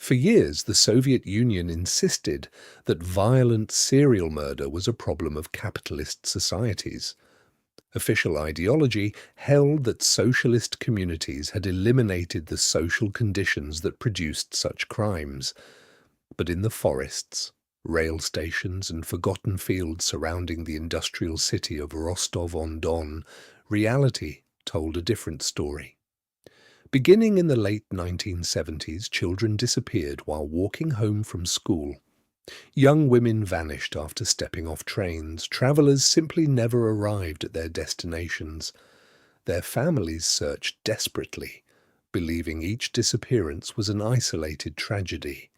For years, the Soviet Union insisted that violent serial murder was a problem of capitalist societies. Official ideology held that socialist communities had eliminated the social conditions that produced such crimes. But in the forests, rail stations and forgotten fields surrounding the industrial city of Rostov-on-Don, reality told a different story. Beginning in the late 1970s, children disappeared while walking home from school. Young women vanished after stepping off trains. Travelers simply never arrived at their destinations. Their families searched desperately, believing each disappearance was an isolated tragedy.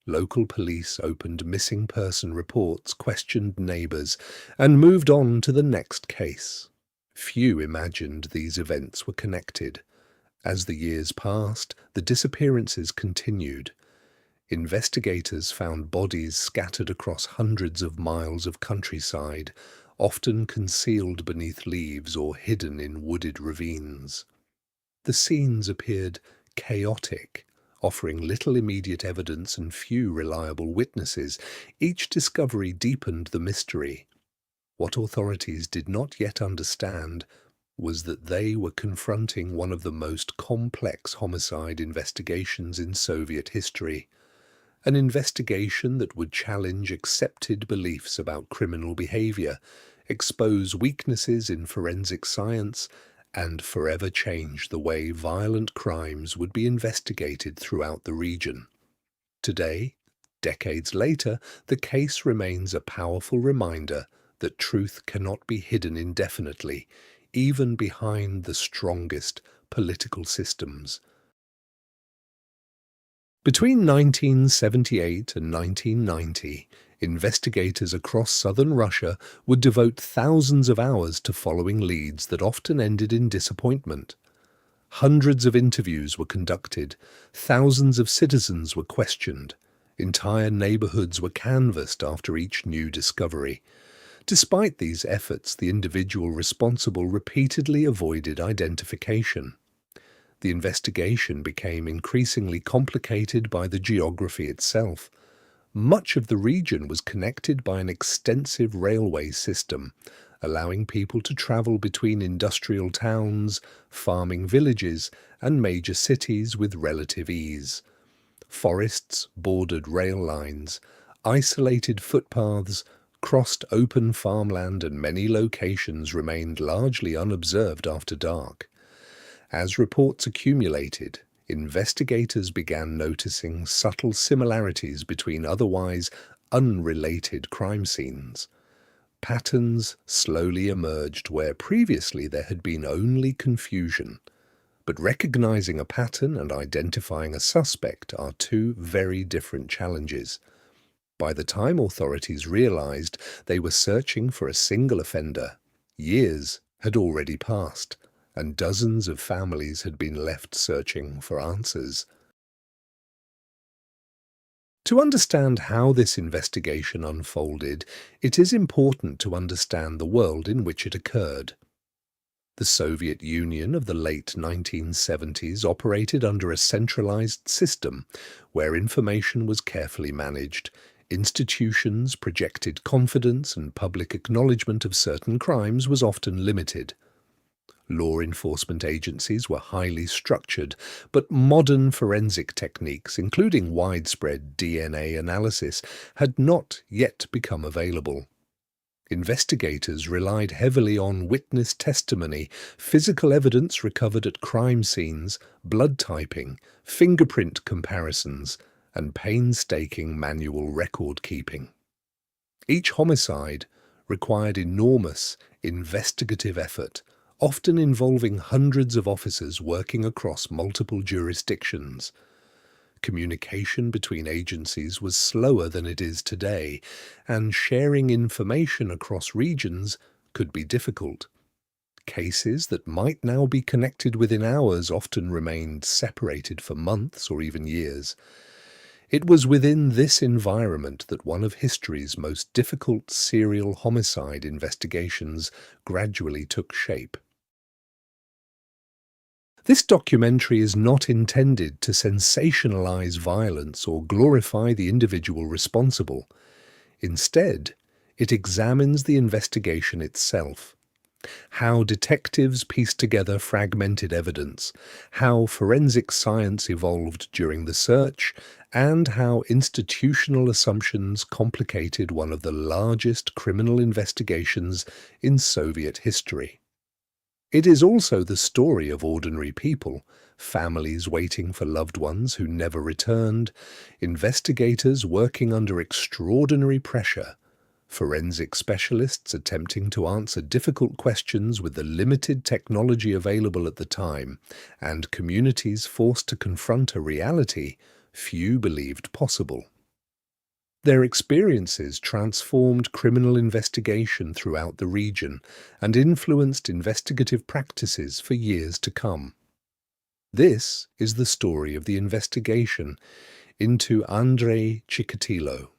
Local police opened missing person reports, questioned neighbors, and moved on to the next case. Few imagined these events were connected. As the years passed, the disappearances continued. Investigators found bodies scattered across hundreds of miles of countryside, often concealed beneath leaves or hidden in wooded ravines. The scenes appeared chaotic, offering little immediate evidence and few reliable witnesses. Each discovery deepened the mystery. What authorities did not yet understand was that they were confronting one of the most complex homicide investigations in Soviet history. An investigation that would challenge accepted beliefs about criminal behavior, expose weaknesses in forensic science, and forever change the way violent crimes would be investigated throughout the region. Today, decades later, the case remains a powerful reminder that truth cannot be hidden indefinitely, even behind the strongest political systems. Between 1978 and 1990, investigators across southern Russia would devote thousands of hours to following leads that often ended in disappointment. Hundreds of interviews were conducted, thousands of citizens were questioned, entire neighborhoods were canvassed after each new discovery. Despite these efforts, the individual responsible repeatedly avoided identification. The investigation became increasingly complicated by the geography itself. Much of the region was connected by an extensive railway system, allowing people to travel between industrial towns, farming villages, and major cities with relative ease. Forests bordered rail lines, isolated footpaths crossed open farmland, and many locations remained largely unobserved after dark. As reports accumulated, investigators began noticing subtle similarities between otherwise unrelated crime scenes. Patterns slowly emerged where previously there had been only confusion. But recognizing a pattern and identifying a suspect are two very different challenges. By the time authorities realized they were searching for a single offender, years had already passed, and dozens of families had been left searching for answers. To understand how this investigation unfolded, it is important to understand the world in which it occurred. The Soviet Union of the late 1970s operated under a centralized system where information was carefully managed. Institutions projected confidence, and public acknowledgement of certain crimes was often limited. Law enforcement agencies were highly structured, but modern forensic techniques, including widespread DNA analysis, had not yet become available. Investigators relied heavily on witness testimony, physical evidence recovered at crime scenes, blood typing, fingerprint comparisons, and painstaking manual record keeping. Each homicide required enormous investigative effort, often involving hundreds of officers working across multiple jurisdictions. Communication between agencies was slower than it is today, and sharing information across regions could be difficult. Cases that might now be connected within hours often remained separated for months or even years. It was within this environment that one of history's most difficult serial homicide investigations gradually took shape. This documentary is not intended to sensationalize violence or glorify the individual responsible. Instead, it examines the investigation itself. How detectives pieced together fragmented evidence, how forensic science evolved during the search, and how institutional assumptions complicated one of the largest criminal investigations in Soviet history. It is also the story of ordinary people, families waiting for loved ones who never returned, investigators working under extraordinary pressure, forensic specialists attempting to answer difficult questions with the limited technology available at the time, and communities forced to confront a reality few believed possible. Their experiences transformed criminal investigation throughout the region and influenced investigative practices for years to come. This is the story of the investigation into Andrei Chikatilo.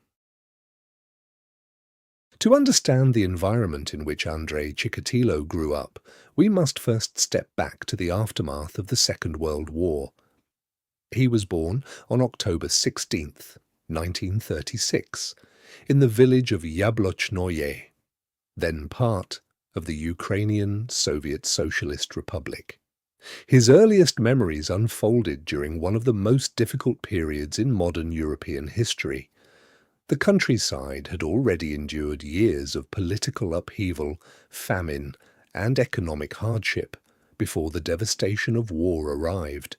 To understand the environment in which Andrei Chikatilo grew up, we must first step back to the aftermath of the Second World War. He was born on October 16th, 1936, in the village of Yablochnoye, then part of the Ukrainian Soviet Socialist Republic. His earliest memories unfolded during one of the most difficult periods in modern European history. The countryside had already endured years of political upheaval, famine, and economic hardship before the devastation of war arrived.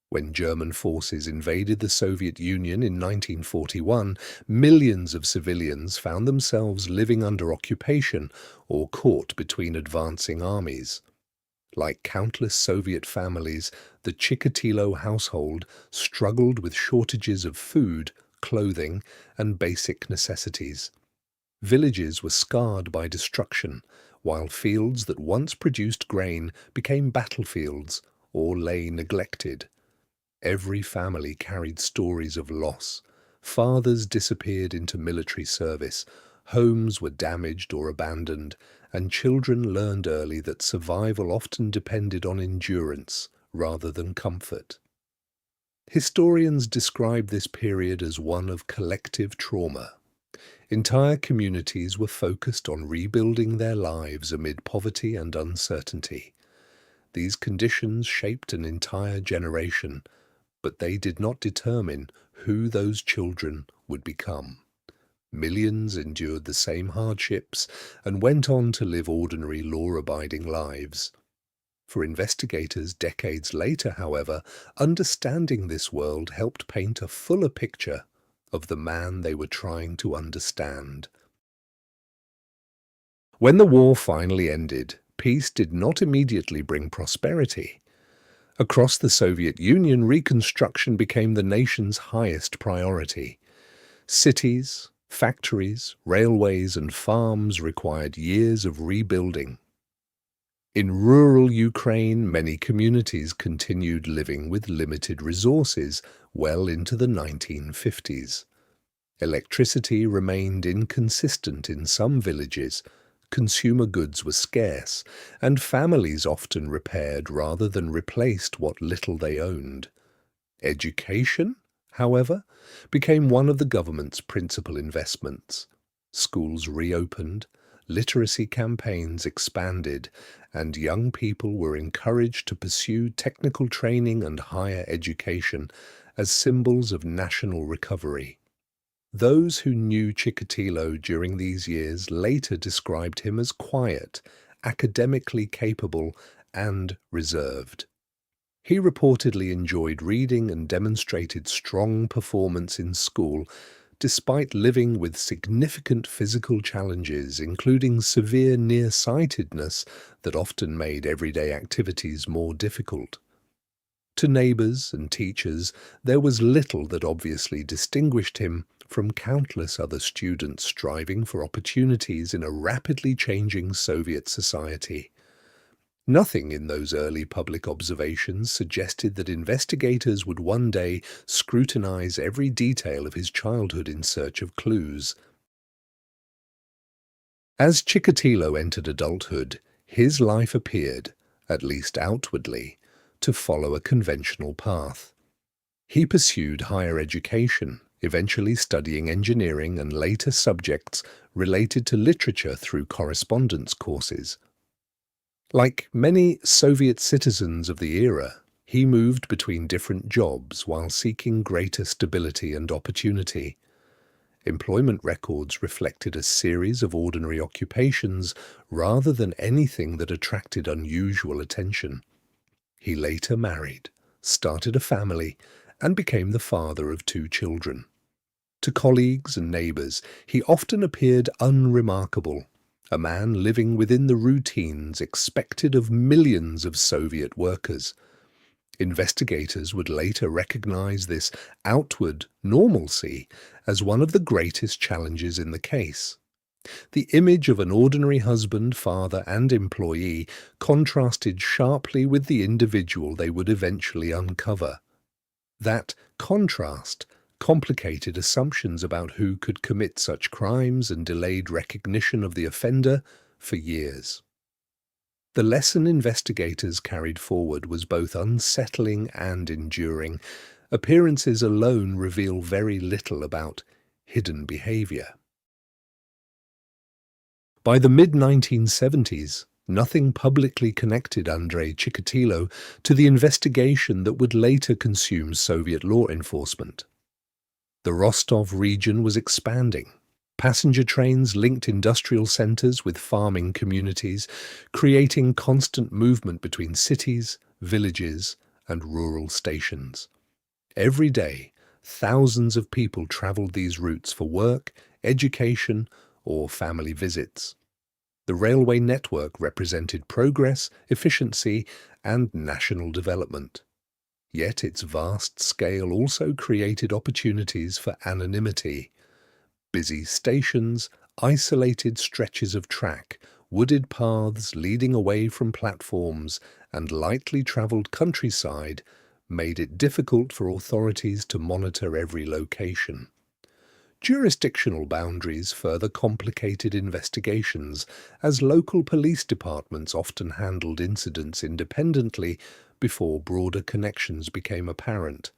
When German forces invaded the Soviet Union in 1941, millions of civilians found themselves living under occupation or caught between advancing armies. Like countless Soviet families, the Chikatilo household struggled with shortages of food, clothing, and basic necessities. Villages were scarred by destruction, while fields that once produced grain became battlefields or lay neglected. Every family carried stories of loss. Fathers disappeared into military service, homes were damaged or abandoned, and children learned early that survival often depended on endurance rather than comfort. Historians describe this period as one of collective trauma. Entire communities were focused on rebuilding their lives amid poverty and uncertainty. These conditions shaped an entire generation, but they did not determine who those children would become. Millions endured the same hardships and went on to live ordinary law-abiding lives. For investigators decades later, however, understanding this world helped paint a fuller picture of the man they were trying to understand. When the war finally ended, peace did not immediately bring prosperity. Across the Soviet Union, reconstruction became the nation's highest priority. Cities, factories, railways, and farms required years of rebuilding. In rural Ukraine, many communities continued living with limited resources well into the 1950s. Electricity remained inconsistent in some villages, consumer goods were scarce, and families often repaired rather than replaced what little they owned. Education, however, became one of the government's principal investments. Schools reopened, literacy campaigns expanded, and young people were encouraged to pursue technical training and higher education as symbols of national recovery. Those who knew Chikatilo during these years later described him as quiet, academically capable, and reserved. He reportedly enjoyed reading and demonstrated strong performance in school, despite living with significant physical challenges, including severe nearsightedness that often made everyday activities more difficult. To neighbors and teachers, there was little that obviously distinguished him from countless other students striving for opportunities in a rapidly changing Soviet society. Nothing in those early public observations suggested that investigators would one day scrutinize every detail of his childhood in search of clues. As Chikatilo entered adulthood, his life appeared, at least outwardly, to follow a conventional path. He pursued higher education, eventually studying engineering and later subjects related to literature through correspondence courses. Like many Soviet citizens of the era, he moved between different jobs while seeking greater stability and opportunity. Employment records reflected a series of ordinary occupations rather than anything that attracted unusual attention. He later married, started a family, and became the father of 2 children. To colleagues and neighbors, he often appeared unremarkable, a man living within the routines expected of millions of Soviet workers. Investigators would later recognize this outward normalcy as one of the greatest challenges in the case. The image of an ordinary husband, father, and employee contrasted sharply with the individual they would eventually uncover. That contrast complicated assumptions about who could commit such crimes and delayed recognition of the offender for years. The lesson investigators carried forward was both unsettling and enduring. Appearances alone reveal very little about hidden behavior. By the mid-1970s, nothing publicly connected Andrei Chikatilo to the investigation that would later consume Soviet law enforcement. The Rostov region was expanding. Passenger trains linked industrial centers with farming communities, creating constant movement between cities, villages, and rural stations. Every day, thousands of people traveled these routes for work, education, or family visits. The railway network represented progress, efficiency, and national development. Yet its vast scale also created opportunities for anonymity. Busy stations, isolated stretches of track, wooded paths leading away from platforms, and lightly travelled countryside made it difficult for authorities to monitor every location. Jurisdictional boundaries further complicated investigations, as local police departments often handled incidents independently before broader connections became apparent.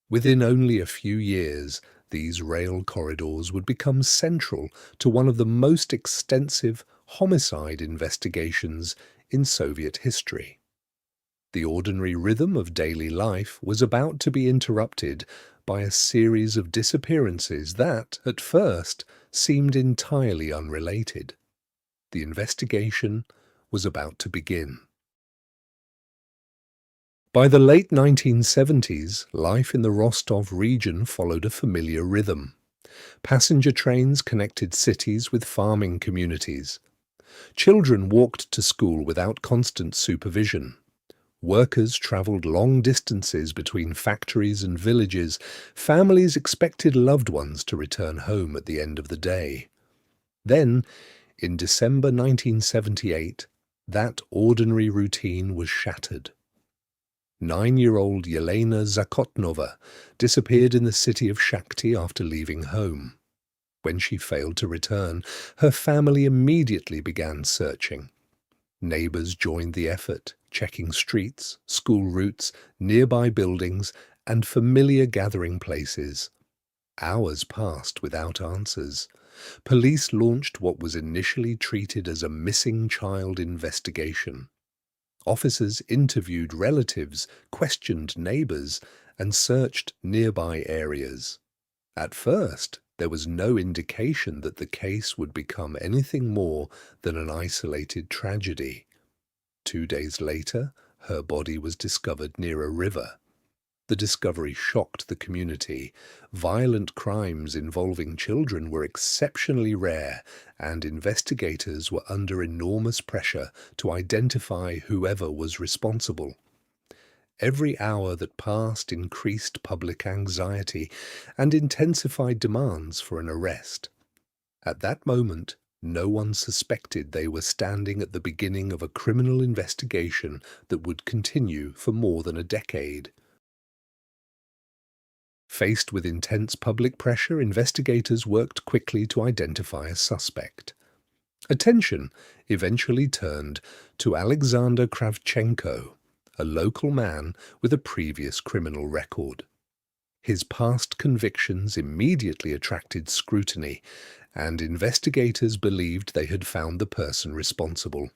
Within only a few years, these rail corridors would become central to one of the most extensive homicide investigations in Soviet history. The ordinary rhythm of daily life was about to be interrupted by a series of disappearances that, at first, seemed entirely unrelated. The investigation was about to begin. By the late 1970s, life in the Rostov region followed a familiar rhythm. Passenger trains connected cities with farming communities. Children walked to school without constant supervision. Workers travelled long distances between factories and villages. Families expected loved ones to return home at the end of the day. Then, in December 1978, that ordinary routine was shattered. 9-year-old Yelena Zakotnova disappeared in the city of Shakhty after leaving home. When she failed to return, her family immediately began searching. Neighbors joined the effort, checking streets, school routes, nearby buildings, and familiar gathering places. Hours passed without answers. Police launched what was initially treated as a missing child investigation. Officers interviewed relatives, questioned neighbors, and searched nearby areas. At first, there was no indication that the case would become anything more than an isolated tragedy. 2 days later, her body was discovered near a river. The discovery shocked the community. Violent crimes involving children were exceptionally rare, and investigators were under enormous pressure to identify whoever was responsible. Every hour that passed increased public anxiety and intensified demands for an arrest. At that moment, no one suspected they were standing at the beginning of a criminal investigation that would continue for more than a decade. Faced with intense public pressure, investigators worked quickly to identify a suspect. Attention eventually turned to Alexander Kravchenko, a local man with a previous criminal record. His past convictions immediately attracted scrutiny, and investigators believed they had found the person responsible.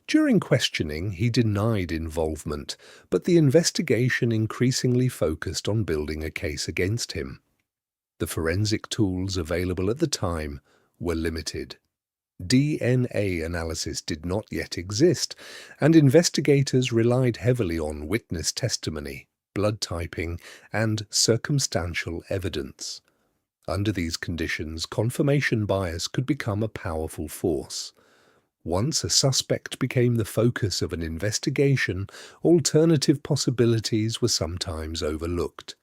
During questioning, he denied involvement, but the investigation increasingly focused on building a case against him. The forensic tools available at the time were limited. DNA analysis did not yet exist, and investigators relied heavily on witness testimony, blood typing, and circumstantial evidence. Under these conditions, confirmation bias could become a powerful force. Once a suspect became the focus of an investigation, alternative possibilities were sometimes overlooked.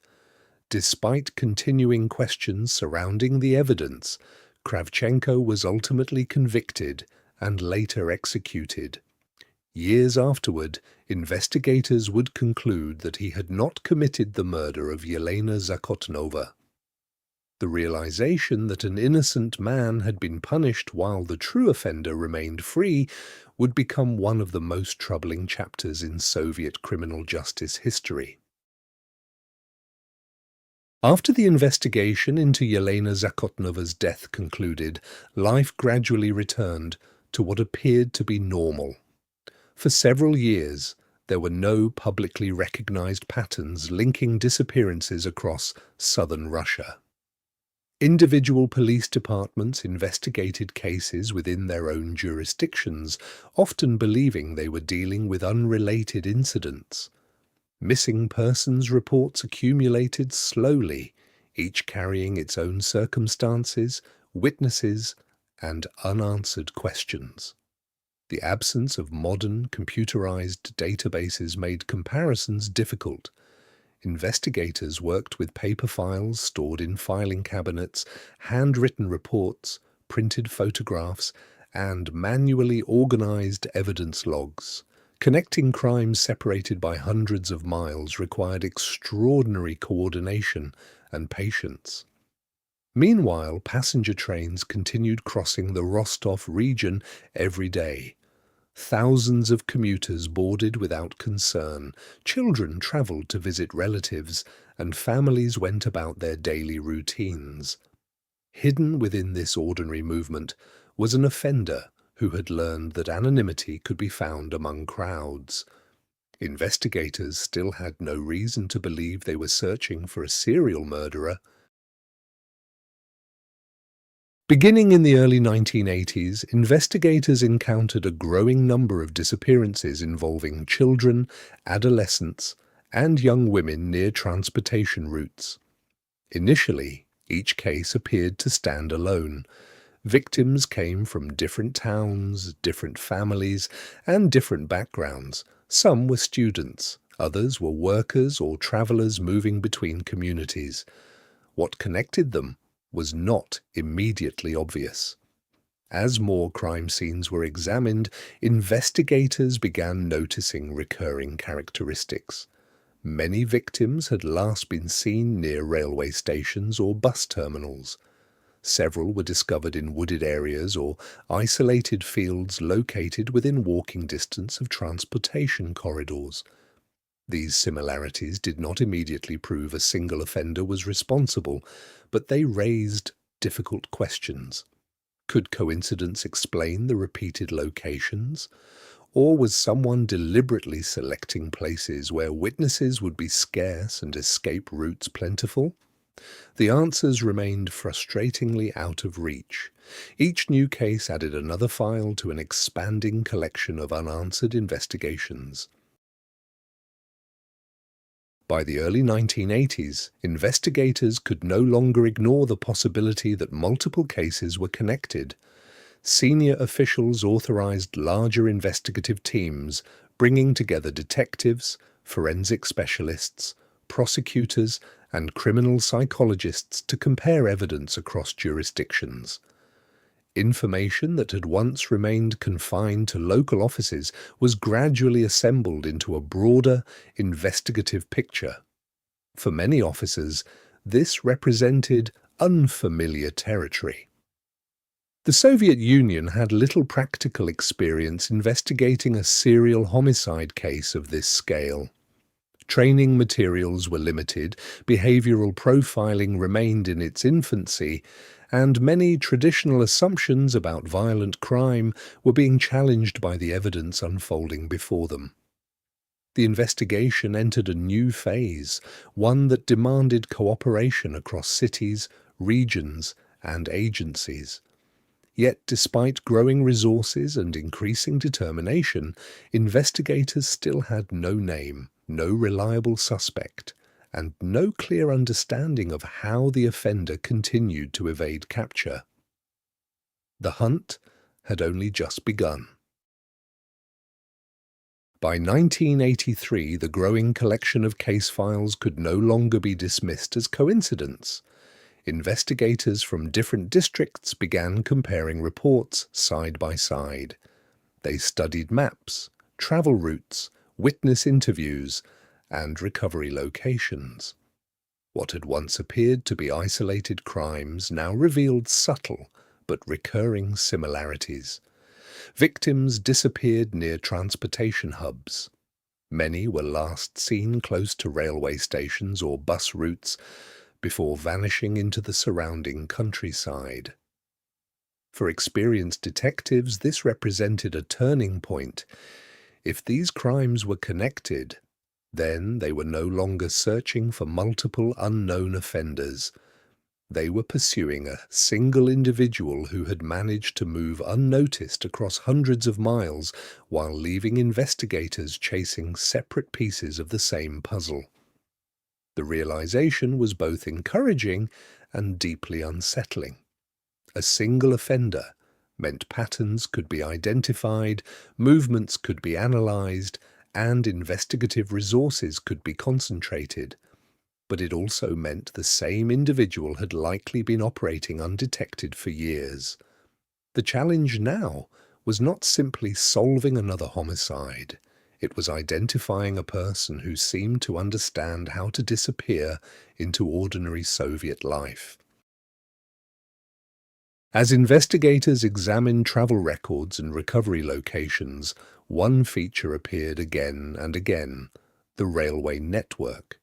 Despite continuing questions surrounding the evidence, Kravchenko was ultimately convicted and later executed. Years afterward, investigators would conclude that he had not committed the murder of Yelena Zakotnova. The realization that an innocent man had been punished while the true offender remained free would become one of the most troubling chapters in Soviet criminal justice history. After the investigation into Yelena Zakotnova's death concluded, life gradually returned to what appeared to be normal. For several years, there were no publicly recognized patterns linking disappearances across southern Russia. Individual police departments investigated cases within their own jurisdictions, often believing they were dealing with unrelated incidents. Missing persons reports accumulated slowly, each carrying its own circumstances, witnesses, and unanswered questions. The absence of modern, computerized databases made comparisons difficult. Investigators worked with paper files stored in filing cabinets, handwritten reports, printed photographs, and manually organized evidence logs. Connecting crimes separated by hundreds of miles required extraordinary coordination and patience. Meanwhile, passenger trains continued crossing the Rostov region every day. Thousands of commuters boarded without concern, children traveled to visit relatives, and families went about their daily routines. Hidden within this ordinary movement was an offender who had learned that anonymity could be found among crowds. Investigators still had no reason to believe they were searching for a serial murderer. Beginning in the early 1980s, investigators encountered a growing number of disappearances involving children, adolescents, and young women near transportation routes. Initially, each case appeared to stand alone. Victims came from different towns, different families, and different backgrounds. Some were students, others were workers or travelers moving between communities. What connected them was not immediately obvious. As more crime scenes were examined, investigators began noticing recurring characteristics. Many victims had last been seen near railway stations or bus terminals. Several were discovered in wooded areas or isolated fields located within walking distance of transportation corridors. These similarities did not immediately prove a single offender was responsible, but they raised difficult questions. Could coincidence explain the repeated locations? Or was someone deliberately selecting places where witnesses would be scarce and escape routes plentiful? The answers remained frustratingly out of reach. Each new case added another file to an expanding collection of unanswered investigations. By the early 1980s, investigators could no longer ignore the possibility that multiple cases were connected. Senior officials authorized larger investigative teams, bringing together detectives, forensic specialists, prosecutors, and criminal psychologists to compare evidence across jurisdictions. Information that had once remained confined to local offices was gradually assembled into a broader, investigative picture. For many officers, this represented unfamiliar territory. The Soviet Union had little practical experience investigating a serial homicide case of this scale. Training materials were limited, behavioral profiling remained in its infancy, and many traditional assumptions about violent crime were being challenged by the evidence unfolding before them. The investigation entered a new phase, one that demanded cooperation across cities, regions, and agencies. Yet, despite growing resources and increasing determination, investigators still had no name, no reliable suspect, and no clear understanding of how the offender continued to evade capture. The hunt had only just begun. By 1983, the growing collection of case files could no longer be dismissed as coincidence. Investigators from different districts began comparing reports side by side. They studied maps, travel routes, witness interviews, and recovery locations. What had once appeared to be isolated crimes now revealed subtle but recurring similarities. Victims disappeared near transportation hubs. Many were last seen close to railway stations or bus routes before vanishing into the surrounding countryside. For experienced detectives, this represented a turning point. If these crimes were connected, then they were no longer searching for multiple unknown offenders. They were pursuing a single individual who had managed to move unnoticed across hundreds of miles while leaving investigators chasing separate pieces of the same puzzle. The realization was both encouraging and deeply unsettling. A single offender meant patterns could be identified, movements could be analyzed, and investigative resources could be concentrated. But it also meant the same individual had likely been operating undetected for years. The challenge now was not simply solving another homicide. It was identifying a person who seemed to understand how to disappear into ordinary Soviet life. As investigators examined travel records and recovery locations, one feature appeared again and again: the railway network.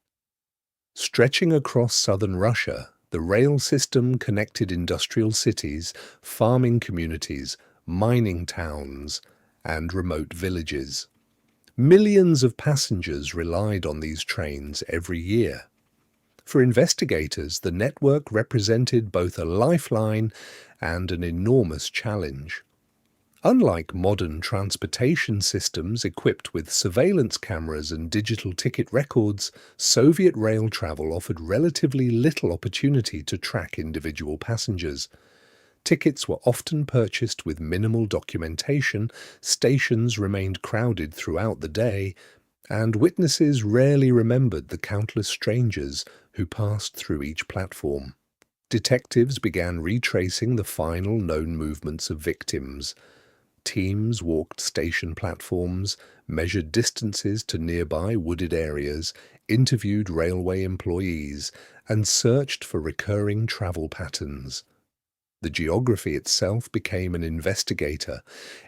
Stretching across southern Russia, the rail system connected industrial cities, farming communities, mining towns, and remote villages. Millions of passengers relied on these trains every year. For investigators, the network represented both a lifeline and an enormous challenge. Unlike modern transportation systems equipped with surveillance cameras and digital ticket records, Soviet rail travel offered relatively little opportunity to track individual passengers. Tickets were often purchased with minimal documentation, stations remained crowded throughout the day, and witnesses rarely remembered the countless strangers who passed through each platform. Detectives began retracing the final known movements of victims. Teams walked station platforms, measured distances to nearby wooded areas, interviewed railway employees, and searched for recurring travel patterns. The geography itself became an investigator.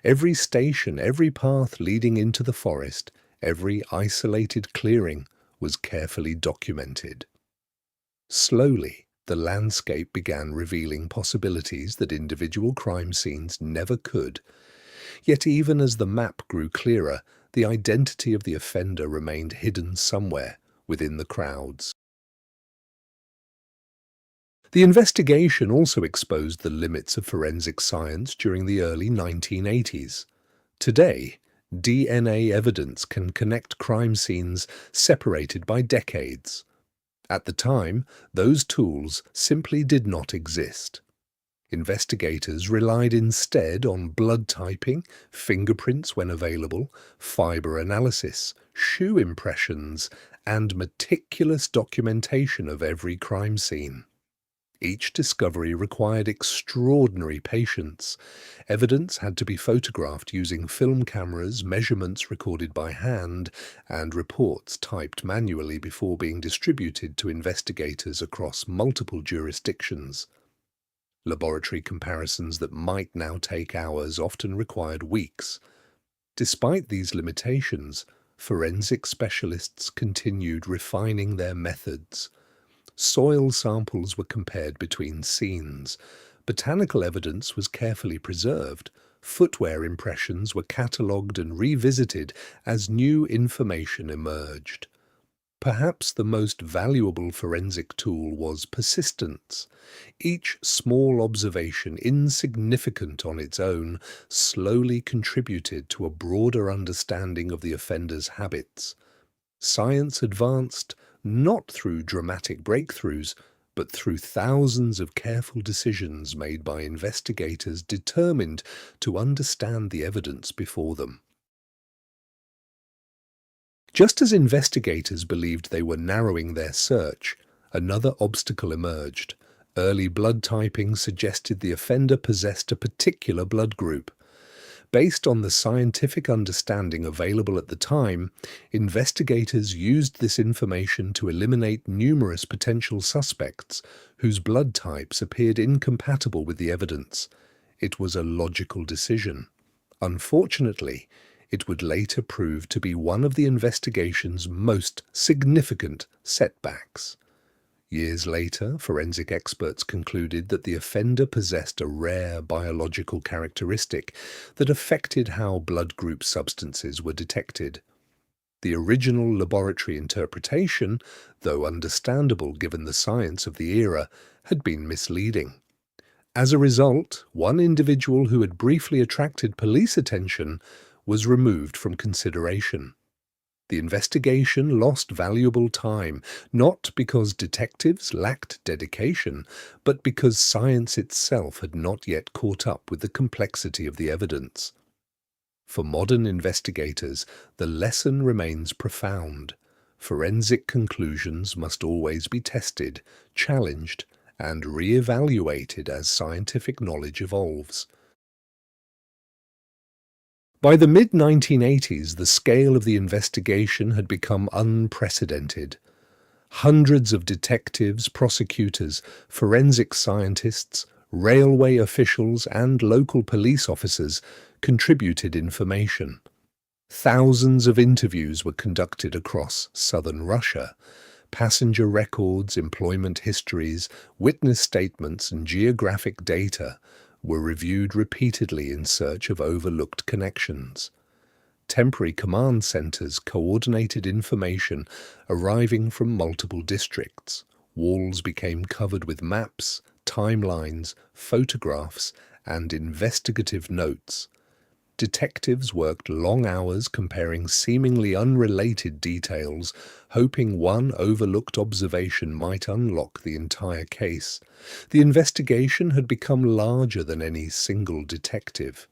Every station, every path leading into the forest, every isolated clearing was carefully documented. Slowly, the landscape began revealing possibilities that individual crime scenes never could. Yet even as the map grew clearer, the identity of the offender remained hidden somewhere within the crowds. The investigation also exposed the limits of forensic science during the early 1980s. Today, DNA evidence can connect crime scenes separated by decades. At the time, those tools simply did not exist. Investigators relied instead on blood typing, fingerprints when available, fiber analysis, shoe impressions, and meticulous documentation of every crime scene. Each discovery required extraordinary patience. Evidence had to be photographed using film cameras, measurements recorded by hand, and reports typed manually before being distributed to investigators across multiple jurisdictions. Laboratory comparisons that might now take hours often required weeks. Despite these limitations, forensic specialists continued refining their methods. Soil samples were compared between scenes. Botanical evidence was carefully preserved. Footwear impressions were catalogued and revisited as new information emerged. Perhaps the most valuable forensic tool was persistence. Each small observation, insignificant on its own, slowly contributed to a broader understanding of the offender's habits. Science advanced not through dramatic breakthroughs, but through thousands of careful decisions made by investigators determined to understand the evidence before them. Just as investigators believed they were narrowing their search, another obstacle emerged. Early blood typing suggested the offender possessed a particular blood group. Based on the scientific understanding available at the time, investigators used this information to eliminate numerous potential suspects whose blood types appeared incompatible with the evidence. It was a logical decision. Unfortunately, it would later prove to be one of the investigation's most significant setbacks. Years later, forensic experts concluded that the offender possessed a rare biological characteristic that affected how blood group substances were detected. The original laboratory interpretation, though understandable given the science of the era, had been misleading. As a result, one individual who had briefly attracted police attention was removed from consideration. The investigation lost valuable time, not because detectives lacked dedication, but because science itself had not yet caught up with the complexity of the evidence. For modern investigators, the lesson remains profound. Forensic conclusions must always be tested, challenged, and re-evaluated as scientific knowledge evolves. By the mid-1980s, the scale of the investigation had become unprecedented. Hundreds of detectives, prosecutors, forensic scientists, railway officials, and local police officers contributed information. Thousands of interviews were conducted across southern Russia. Passenger records, employment histories, witness statements, and geographic data were reviewed repeatedly in search of overlooked connections. Temporary command centers coordinated information arriving from multiple districts. Walls became covered with maps, timelines, photographs, and investigative notes. Detectives worked long hours comparing seemingly unrelated details, hoping one overlooked observation might unlock the entire case. The investigation had become larger than any single detective.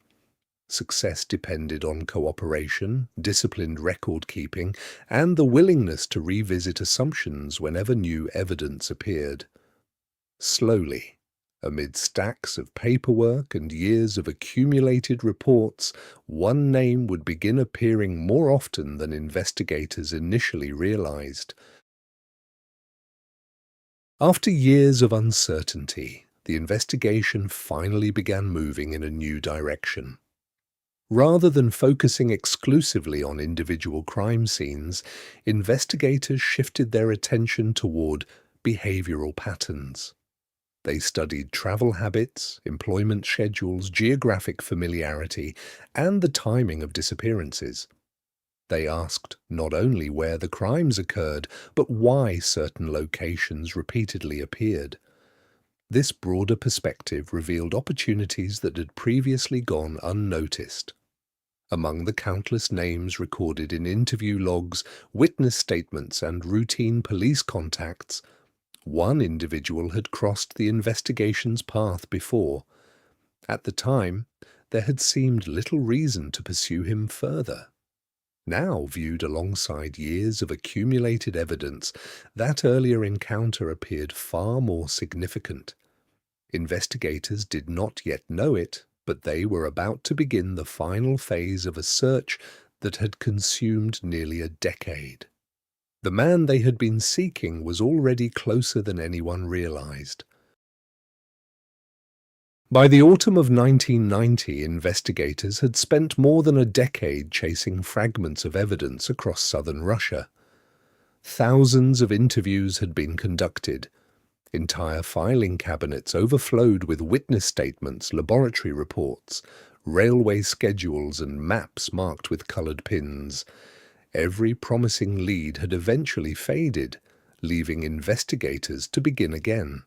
Success depended on cooperation, disciplined record-keeping, and the willingness to revisit assumptions whenever new evidence appeared. Slowly, amid stacks of paperwork and years of accumulated reports, one name would begin appearing more often than investigators initially realized. After years of uncertainty, the investigation finally began moving in a new direction. Rather than focusing exclusively on individual crime scenes, investigators shifted their attention toward behavioral patterns. They studied travel habits, employment schedules, geographic familiarity, and the timing of disappearances. They asked not only where the crimes occurred, but why certain locations repeatedly appeared. This broader perspective revealed opportunities that had previously gone unnoticed. Among the countless names recorded in interview logs, witness statements, and routine police contacts, one individual had crossed the investigation's path before. At the time, there had seemed little reason to pursue him further. Now, viewed alongside years of accumulated evidence, that earlier encounter appeared far more significant. Investigators did not yet know it, but they were about to begin the final phase of a search that had consumed nearly a decade. The man they had been seeking was already closer than anyone realized. By the autumn of 1990, investigators had spent more than a decade chasing fragments of evidence across southern Russia. Thousands of interviews had been conducted. Entire filing cabinets overflowed with witness statements, laboratory reports, railway schedules, and maps marked with coloured pins. Every promising lead had eventually faded, leaving investigators to begin again.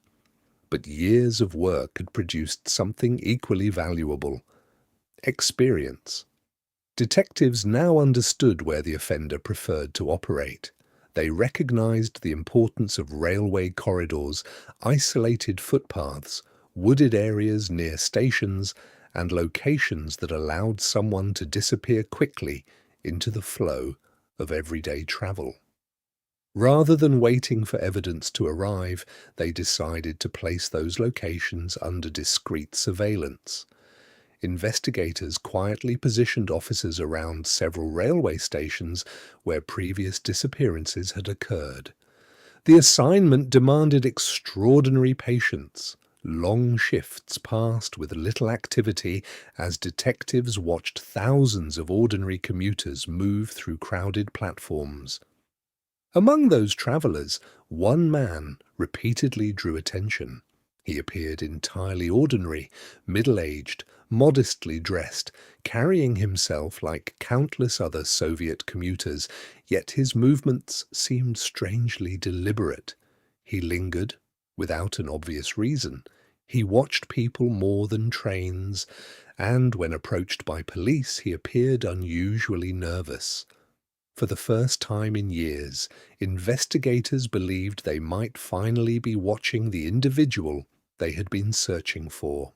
But years of work had produced something equally valuable: experience. Detectives now understood where the offender preferred to operate. They recognized the importance of railway corridors, isolated footpaths, wooded areas near stations, and locations that allowed someone to disappear quickly into the flow of everyday travel. Rather than waiting for evidence to arrive, they decided to place those locations under discreet surveillance. Investigators quietly positioned officers around several railway stations where previous disappearances had occurred. The assignment demanded extraordinary patience. Long shifts passed with little activity as detectives watched thousands of ordinary commuters move through crowded platforms. Among those travellers, one man repeatedly drew attention. He appeared entirely ordinary, middle-aged, modestly dressed, carrying himself like countless other Soviet commuters, yet his movements seemed strangely deliberate. He lingered, without an obvious reason. He watched people more than trains, and when approached by police, he appeared unusually nervous. For the first time in years, investigators believed they might finally be watching the individual they had been searching for.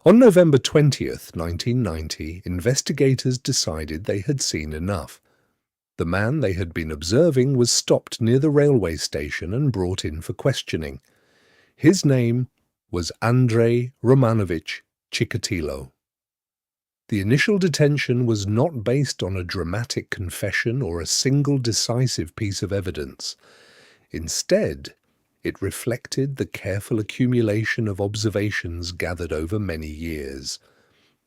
On November 20th, 1990, investigators decided they had seen enough. The man they had been observing was stopped near the railway station and brought in for questioning. His name was Andrei Romanovich Chikatilo. The initial detention was not based on a dramatic confession or a single decisive piece of evidence. Instead, it reflected the careful accumulation of observations gathered over many years.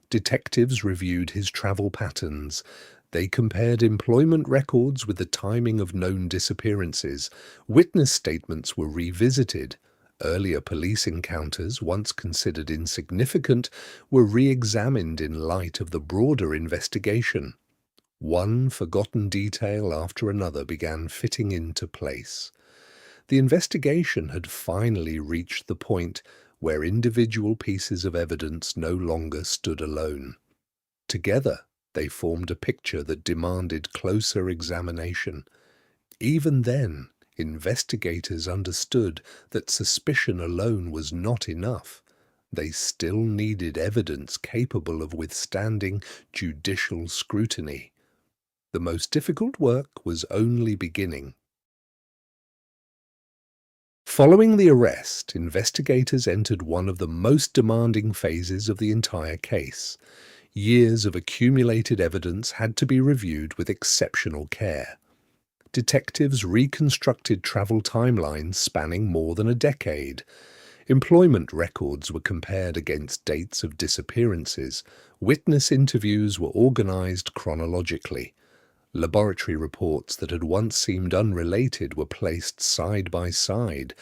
Detectives reviewed his travel patterns. They compared employment records with the timing of known disappearances. Witness statements were revisited. Earlier police encounters, once considered insignificant, were re-examined in light of the broader investigation. One forgotten detail after another began fitting into place. The investigation had finally reached the point where individual pieces of evidence no longer stood alone. Together, they formed a picture that demanded closer examination. Even then, investigators understood that suspicion alone was not enough. They still needed evidence capable of withstanding judicial scrutiny. The most difficult work was only beginning. Following the arrest, investigators entered one of the most demanding phases of the entire case. Years of accumulated evidence had to be reviewed with exceptional care. Detectives reconstructed travel timelines spanning more than a decade. Employment records were compared against dates of disappearances. Witness interviews were organized chronologically. Laboratory reports that had once seemed unrelated were placed side by side.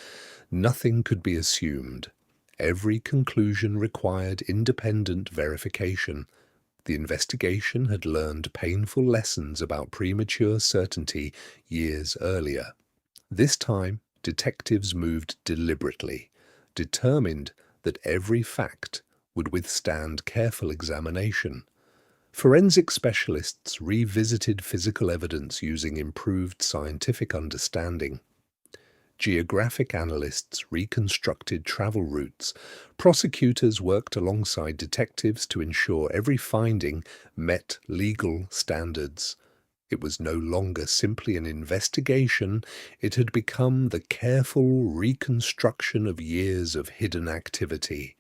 Nothing could be assumed. Every conclusion required independent verification. The investigation had learned painful lessons about premature certainty years earlier. This time, detectives moved deliberately, determined that every fact would withstand careful examination. Forensic specialists revisited physical evidence using improved scientific understanding. Geographic analysts reconstructed travel routes. Prosecutors worked alongside detectives to ensure every finding met legal standards. It was no longer simply an investigation, it had become the careful reconstruction of years of hidden activity.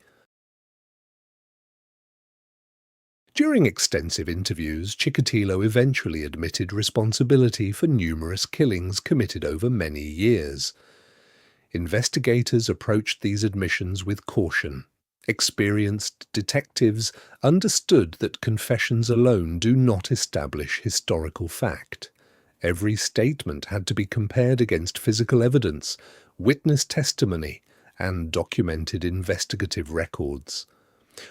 During extensive interviews, Chikatilo eventually admitted responsibility for numerous killings committed over many years. Investigators approached these admissions with caution. Experienced detectives understood that confessions alone do not establish historical fact. Every statement had to be compared against physical evidence, witness testimony, and documented investigative records.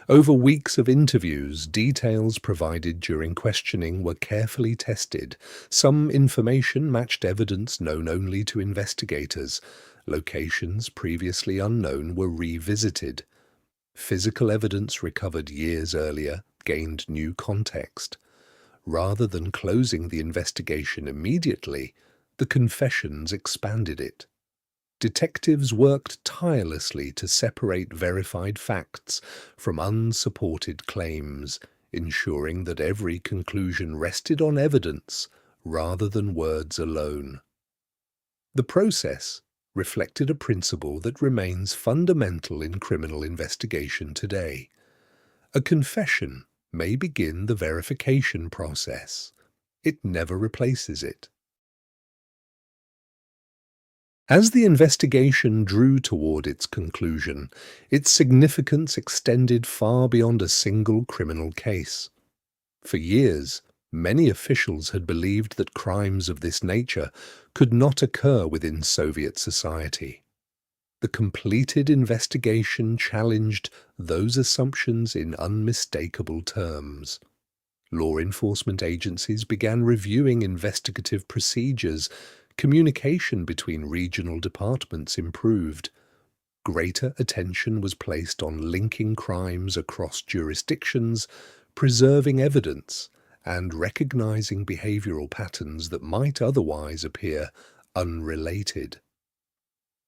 Over weeks of interviews, details provided during questioning were carefully tested. Some information matched evidence known only to investigators. Locations previously unknown were revisited. Physical evidence recovered years earlier gained new context. Rather than closing the investigation immediately, the confessions expanded it. Detectives worked tirelessly to separate verified facts from unsupported claims, ensuring that every conclusion rested on evidence rather than words alone. The process reflected a principle that remains fundamental in criminal investigation today. A confession may begin the verification process. It never replaces it. As the investigation drew toward its conclusion, its significance extended far beyond a single criminal case. For years, many officials had believed that crimes of this nature could not occur within Soviet society. The completed investigation challenged those assumptions in unmistakable terms. Law enforcement agencies began reviewing investigative procedures. Communication between regional departments improved. Greater attention was placed on linking crimes across jurisdictions, preserving evidence, and recognizing behavioral patterns that might otherwise appear unrelated.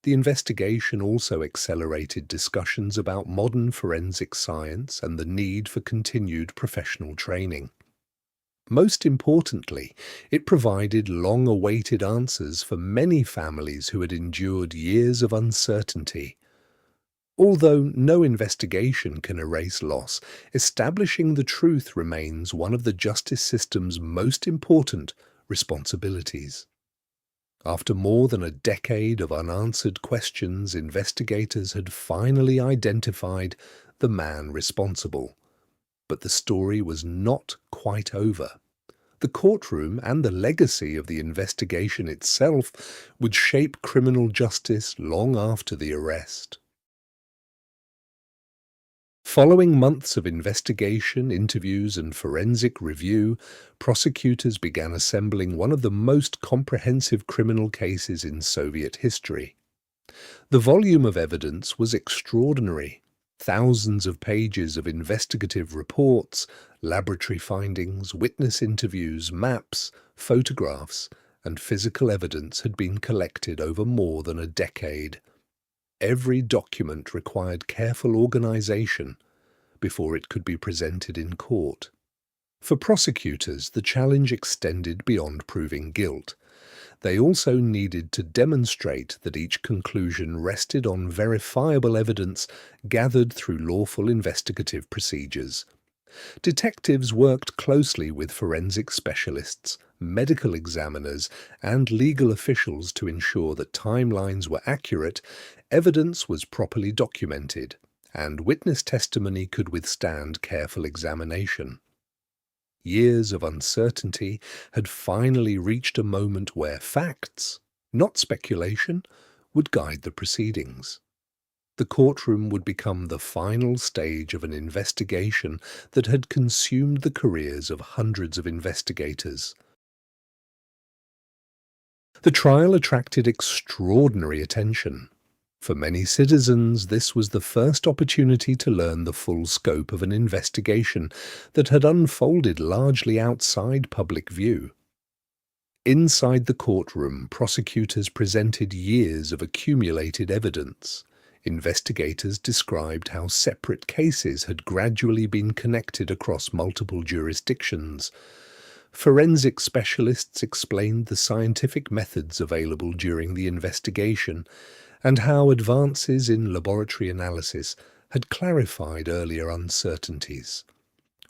The investigation also accelerated discussions about modern forensic science and the need for continued professional training. Most importantly, it provided long-awaited answers for many families who had endured years of uncertainty. Although no investigation can erase loss, establishing the truth remains one of the justice system's most important responsibilities. After more than a decade of unanswered questions, investigators had finally identified the man responsible. But the story was not quite over. The courtroom and the legacy of the investigation itself would shape criminal justice long after the arrest. Following months of investigation, interviews, and forensic review, prosecutors began assembling one of the most comprehensive criminal cases in Soviet history. The volume of evidence was extraordinary. Thousands of pages of investigative reports, laboratory findings, witness interviews, maps, photographs, and physical evidence had been collected over more than a decade. Every document required careful organization before it could be presented in court. For prosecutors, the challenge extended beyond proving guilt. They also needed to demonstrate that each conclusion rested on verifiable evidence gathered through lawful investigative procedures. Detectives worked closely with forensic specialists, medical examiners, and legal officials to ensure that timelines were accurate, evidence was properly documented, and witness testimony could withstand careful examination. Years of uncertainty had finally reached a moment where facts, not speculation, would guide the proceedings. The courtroom would become the final stage of an investigation that had consumed the careers of hundreds of investigators. The trial attracted extraordinary attention. For many citizens, this was the first opportunity to learn the full scope of an investigation that had unfolded largely outside public view. Inside the courtroom, prosecutors presented years of accumulated evidence. Investigators described how separate cases had gradually been connected across multiple jurisdictions. Forensic specialists explained the scientific methods available during the investigation and how advances in laboratory analysis had clarified earlier uncertainties.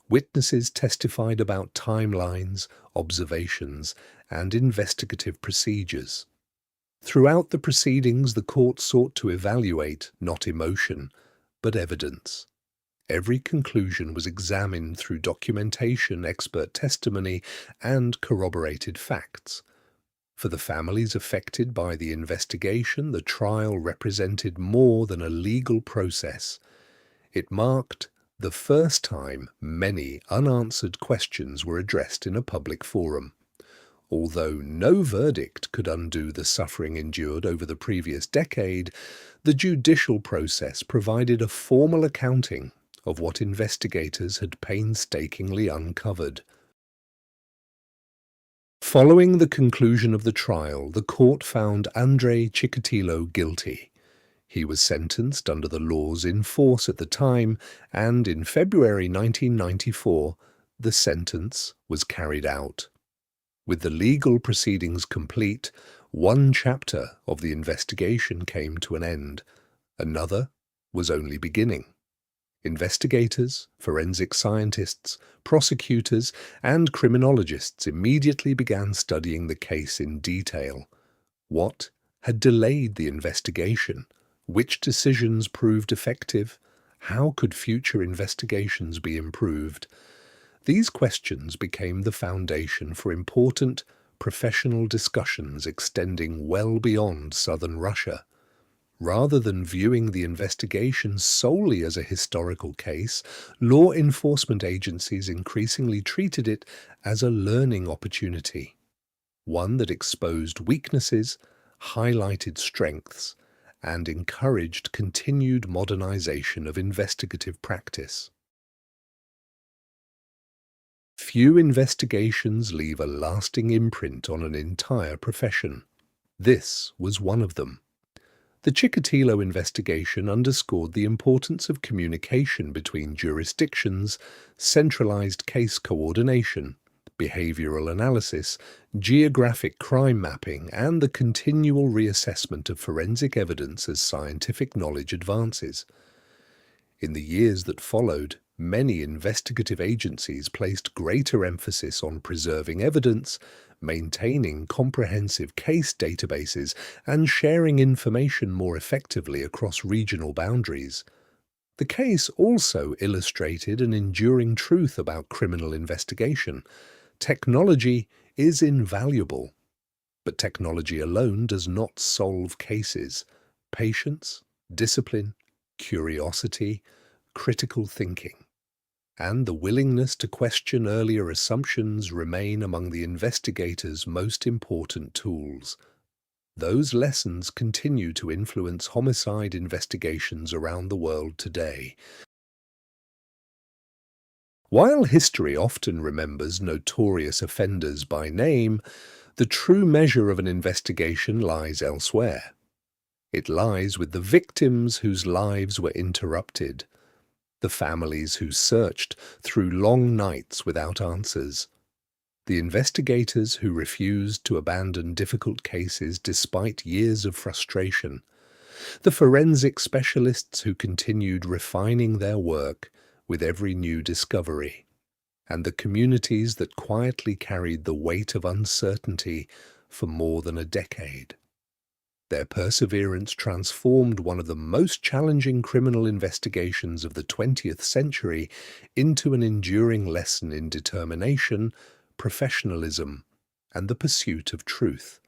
Witnesses testified about timelines, observations, and investigative procedures. Throughout the proceedings, the court sought to evaluate not emotion, but evidence. Every conclusion was examined through documentation, expert testimony, and corroborated facts. For the families affected by the investigation, the trial represented more than a legal process. It marked the first time many unanswered questions were addressed in a public forum. Although no verdict could undo the suffering endured over the previous decade, the judicial process provided a formal accounting of what investigators had painstakingly uncovered. Following the conclusion of the trial, the court found Andrei Chikatilo guilty. He was sentenced under the laws in force at the time, and in February 1994, the sentence was carried out. With the legal proceedings complete, one chapter of the investigation came to an end. Another was only beginning. Investigators, forensic scientists, prosecutors, and criminologists immediately began studying the case in detail. What had delayed the investigation? Which decisions proved effective? How could future investigations be improved? These questions became the foundation for important professional discussions extending well beyond southern Russia. Rather than viewing the investigation solely as a historical case, law enforcement agencies increasingly treated it as a learning opportunity, one that exposed weaknesses, highlighted strengths, and encouraged continued modernization of investigative practice. Few investigations leave a lasting imprint on an entire profession. This was one of them. The Chikatilo investigation underscored the importance of communication between jurisdictions, centralized case coordination, behavioral analysis, geographic crime mapping, and the continual reassessment of forensic evidence as scientific knowledge advances. In the years that followed, many investigative agencies placed greater emphasis on preserving evidence, maintaining comprehensive case databases, and sharing information more effectively across regional boundaries. The case also illustrated an enduring truth about criminal investigation. Technology is invaluable, but technology alone does not solve cases. Patience, discipline, curiosity, critical thinking, and the willingness to question earlier assumptions remain among the investigator's most important tools. Those lessons continue to influence homicide investigations around the world today. While history often remembers notorious offenders by name, the true measure of an investigation lies elsewhere. It lies with the victims whose lives were interrupted, the families who searched through long nights without answers, the investigators who refused to abandon difficult cases despite years of frustration, the forensic specialists who continued refining their work with every new discovery, and the communities that quietly carried the weight of uncertainty for more than a decade. Their perseverance transformed one of the most challenging criminal investigations of the 20th century into an enduring lesson in determination, professionalism, and the pursuit of truth.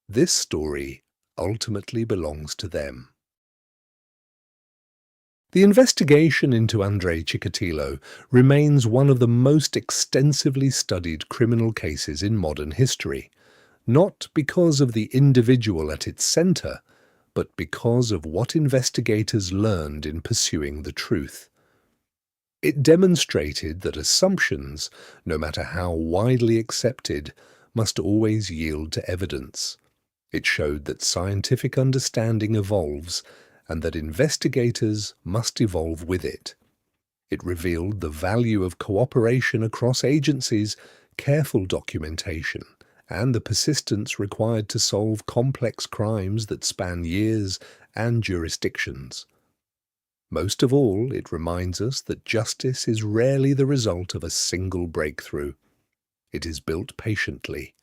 This story ultimately belongs to them. The investigation into Andrei Chikatilo remains one of the most extensively studied criminal cases in modern history, not because of the individual at its center, but because of what investigators learned in pursuing the truth. It demonstrated that assumptions, no matter how widely accepted, must always yield to evidence. It showed that scientific understanding evolves and that investigators must evolve with it. It revealed the value of cooperation across agencies, careful documentation, and the persistence required to solve complex crimes that span years and jurisdictions. Most of all, it reminds us that justice is rarely the result of a single breakthrough. It is built patiently,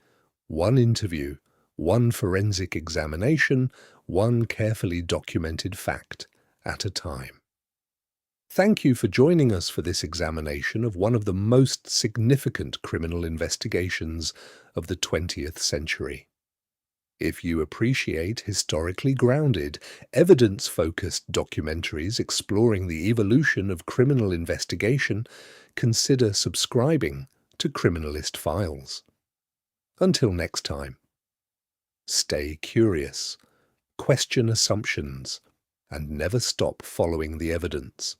one interview, one forensic examination, one carefully documented fact at a time. Thank you for joining us for this examination of one of the most significant criminal investigations of the 20th century. If you appreciate historically grounded, evidence-focused documentaries exploring the evolution of criminal investigation, consider subscribing to Criminalist Files. Until next time, stay curious, question assumptions, and never stop following the evidence.